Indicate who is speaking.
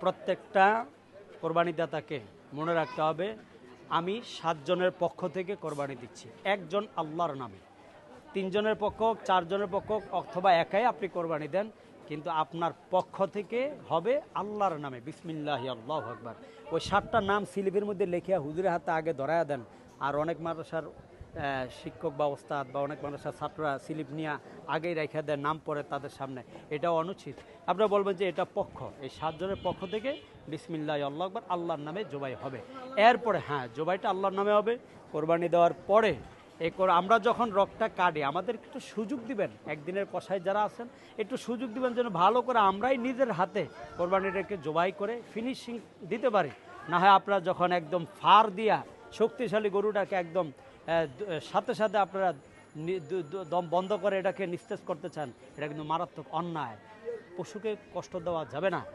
Speaker 1: প্রত্যেকটা কোরবানিদাতাকে মনে রাখতে হবে, আমি 7 জনের পক্ষ থেকে কোরবানি দিচ্ছি, একজন আল্লাহর নামে। 3 জনের পক্ষ হোক, 4 জনের পক্ষ হোক, অথবা একাই আপনি কোরবানি দেন, কিন্তু আপনার পক্ষ থেকে হবে আল্লাহর নামে, বিসমিল্লাহি আল্লাহু আকবার। ওই 7টা নাম স্লিপের মধ্যে লিখিয়া হুজুরের হাতে আগে ধরায়া দেন। আর অনেক মাদ্রাসার শিক্ষক বা ওস্তাদ বা অনেক মাদ্রাসার ছাত্ররা স্লিপ নিয়ে আগেই রেখে দেন, নাম পড়ে তাদের সামনে, এটাও অনুচিত। আপনারা বলবেন যে এটা পক্ষ, এই 7 জনের পক্ষ থেকে বিসমিল্লাহি আল্লাহু আকবার, আল্লাহর নামে জবাই হবে। এরপরে হ্যাঁ, জবাইটা আল্লাহর নামে হবে। কোরবানি দেওয়ার পরে আমরা যখন রকটা কাটি, আমাদের একটু সুযোগ দিবেন, একদিনের কষাই যারা আছেন একটু সুযোগ দিবেন যেন ভালো করে আমরাই নিজের হাতে কোরবানিটাকে জবাই করে ফিনিশিং দিতে পারি। না হয় আপনারা যখন একদম ফার দিয়া শক্তিশালী গরুটাকে একদম সাথে সাথে আপনারা দম বন্ধ করে এটাকে নিস্তেজ করতে চান, এটা কিন্তু মারাত্মক অন্যায়। পশুকে কষ্ট দেওয়া যাবে না।